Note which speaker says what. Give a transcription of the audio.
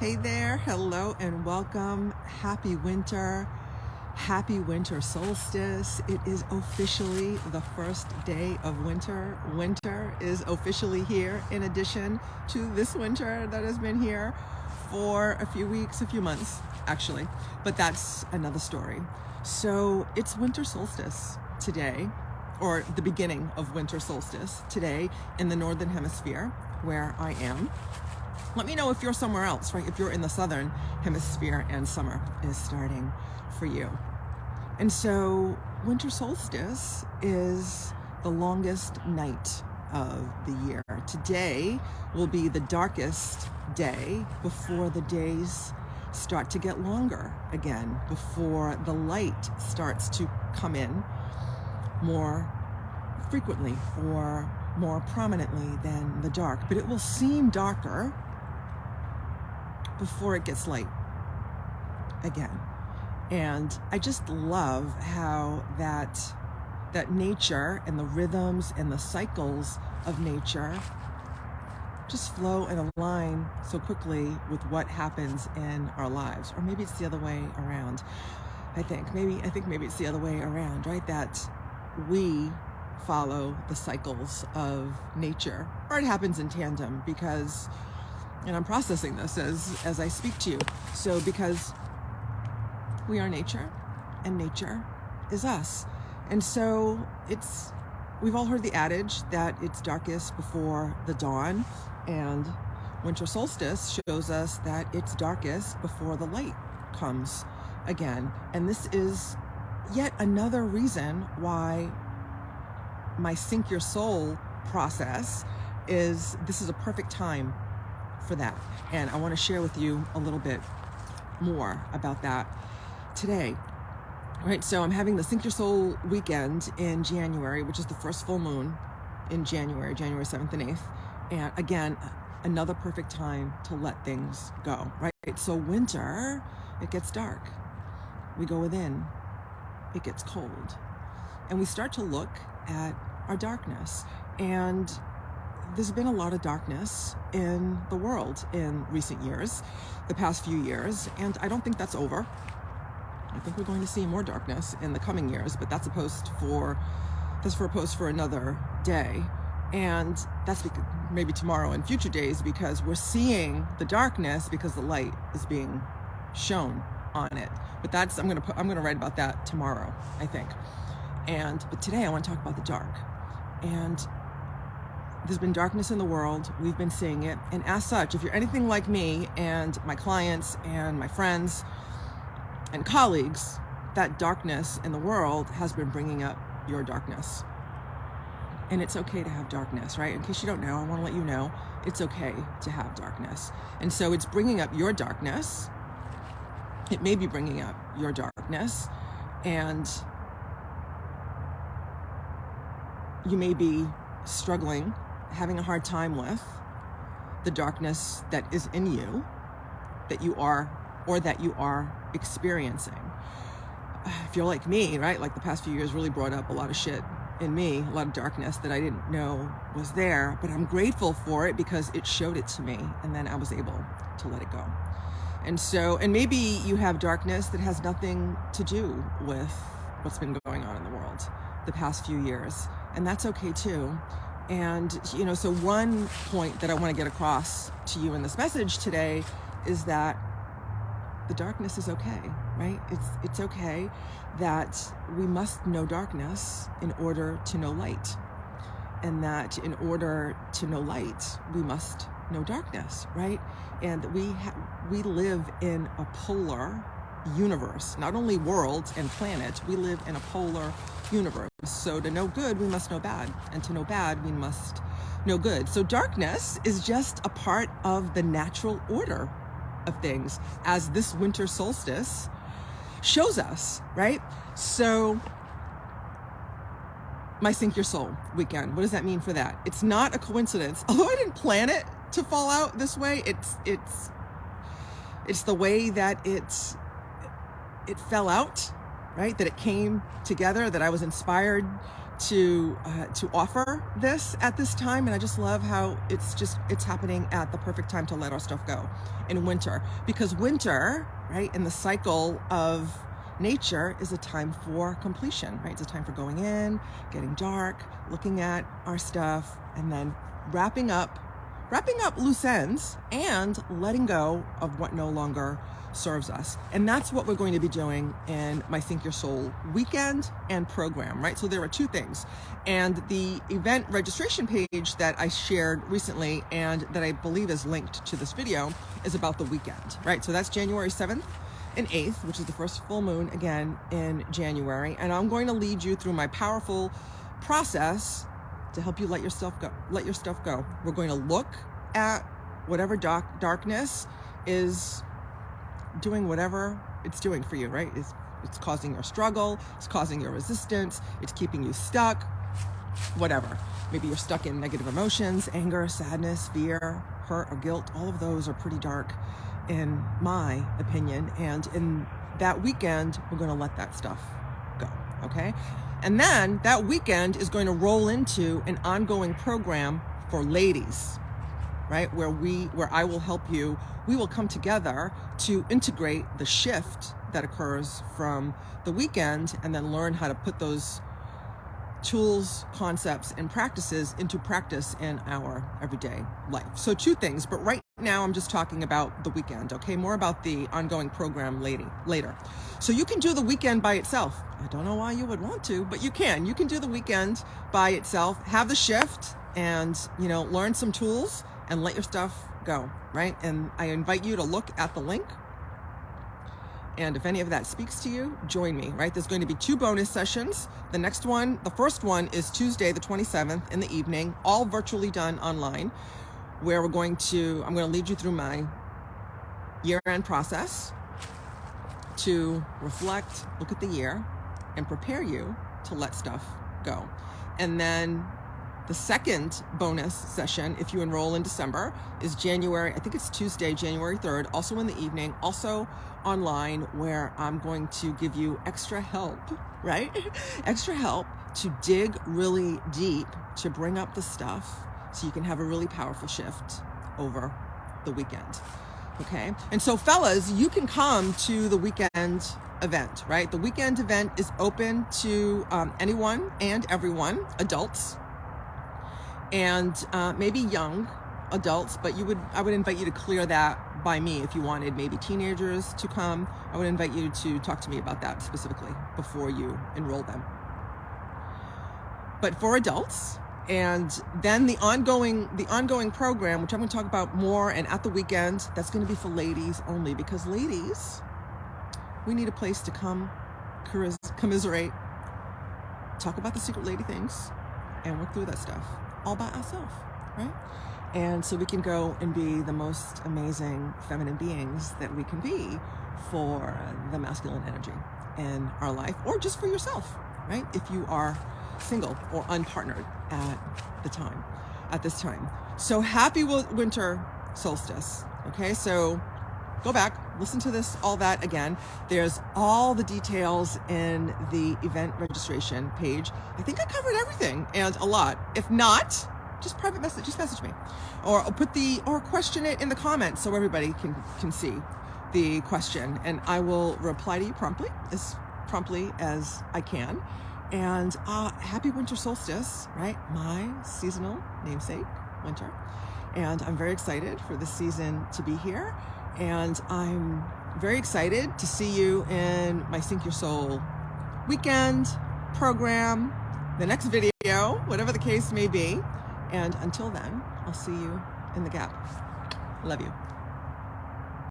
Speaker 1: Hey there, hello and welcome. Happy winter solstice. It is officially the first day of winter. Winter is officially here, in addition to this winter that has been here for a few weeks, a few months actually, but that's another story. So it's winter solstice today, or the beginning of winter solstice today in the Northern Hemisphere where I am. Let me know if you're somewhere else, right? If you're in the Southern Hemisphere and summer is starting for you. And so winter solstice is the longest night of the year. Today will be the darkest day before the days start to get longer again, before the light starts to come in more frequently or more prominently than the dark. But it will seem darker before it gets light again. And I just love how that nature and the rhythms and the cycles of nature just flow and align so quickly with what happens in our lives. Or maybe it's the other way around. I think maybe it's the other way around, right? That we follow the cycles of nature, or it happens in tandem, because, and I'm processing this as I speak to you. So because we are nature and nature is us. And so we've all heard the adage that it's darkest before the dawn, and winter solstice shows us that it's darkest before the light comes again. And this is yet another reason why my Sync Your Soul process this is a perfect time for that. And I want to share with you a little bit more about that today. Right, so I'm having the Sync Your Soul weekend in January, which is the first full moon in January 7th and 8th. And again, another perfect time to let things go, right? So winter, it gets dark. We go within, it gets cold. And we start to look at our darkness. And there's been a lot of darkness in the world in recent years, the past few years, and I don't think that's over. I think we're going to see more darkness in the coming years, but that's a post for another day. And that's maybe tomorrow and future days, because we're seeing the darkness because the light is being shown on it. But I'm gonna write about that tomorrow, I think. But today I want to talk about the dark. And there's been darkness in the world. We've been seeing it. And as such, if you're anything like me and my clients and my friends and colleagues, that darkness in the world has been bringing up your darkness. And it's okay to have darkness, right? In case you don't know, I want to let you know, it's okay to have darkness. And so it's bringing up your darkness. It may be bringing up your darkness. And you may be struggling, having a hard time with the darkness that is in you, that you are experiencing. If you're like me, right, like the past few years really brought up a lot of shit in me, a lot of darkness that I didn't know was there, but I'm grateful for it because it showed it to me, and then I was able to let it go. And maybe you have darkness that has nothing to do with what's been going on in the world the past few years, and that's okay too. And, so one point that I want to get across to you in this message today is that the darkness is okay, right? It's okay that we must know darkness in order to know light. And that in order to know light, we must know darkness, right? And we live in a polar universe, not only world and planet, we live in a polar universe. So to know good, we must know bad. And to know bad, we must know good. So darkness is just a part of the natural order of things, as this winter solstice shows us, right? So my Sync Your Soul weekend, what does that mean for that? It's not a coincidence. Although I didn't plan it to fall out this way, it's the way that it fell out, right? That it came together, that I was inspired to offer this at this time, and I just love how it's happening at the perfect time to let our stuff go in winter, because winter, right, in the cycle of nature, is a time for completion, right? It's a time for going in, getting dark, looking at our stuff, and then wrapping up loose ends and letting go of what no longer serves us. And that's what we're going to be doing in my Sync Your Soul weekend and program, right? So there are two things. And the event registration page that I shared recently and that I believe is linked to this video is about the weekend, right? So that's January 7th and 8th, which is the first full moon again in January. And I'm going to lead you through my powerful process to help you let your stuff go. We're going to look at whatever darkness is doing whatever it's doing for you, right? It's causing your struggle, it's causing your resistance, it's keeping you stuck, whatever. Maybe you're stuck in negative emotions, anger, sadness, fear, hurt, or guilt. All of those are pretty dark in my opinion. And in that weekend, we're going to let that stuff go, okay? And then that weekend is going to roll into an ongoing program for ladies, right? Where I will help you. We will come together to integrate the shift that occurs from the weekend and then learn how to put those tools, concepts, and practices into practice in our everyday life. So two things, but right now I'm just talking about the weekend, okay? More about the ongoing program later. So you can do the weekend by itself. I don't know why you would want to, but you can. You can do the weekend by itself, have the shift, and learn some tools and let your stuff go, right? And I invite you to look at the link. And if any of that speaks to you, join me, right? There's going to be 2 bonus sessions. The first one is Tuesday, the 27th in the evening, all virtually done online, where I'm going to lead you through my year-end process to reflect, look at the year, and prepare you to let stuff go. And then the second bonus session, if you enroll in December, is January, I think it's Tuesday, January 3rd, also in the evening, also online, where I'm going to give you extra help, right? Extra help to dig really deep, to bring up the stuff so you can have a really powerful shift over the weekend, okay? And so fellas, you can come to the weekend event, right? The weekend event is open to anyone and everyone, adults, and maybe young adults, but I would invite you to clear that by me if you wanted maybe teenagers to come. I would invite you to talk to me about that specifically before you enroll them. But for adults, and then the ongoing program, which I'm going to talk about more, and at the weekend, that's going to be for ladies only, because ladies, we need a place to come commiserate, talk about the secret lady things, and work through that stuff all by ourselves, right? And so we can go and be the most amazing feminine beings that we can be for the masculine energy in our life, or just for yourself, right? If you are single or unpartnered at this time. So happy winter solstice, okay? So go back, listen to all that again. There's all the details in the event registration page. I think I covered everything and a lot. If not, just message me, or question it in the comments so everybody can see the question, and I will reply to you promptly as I can. And happy winter solstice, right? My seasonal namesake, winter. And I'm very excited for this season to be here. And I'm very excited to see you in my Sync Your Soul weekend program, the next video, whatever the case may be. And until then, I'll see you in the gap. Love you.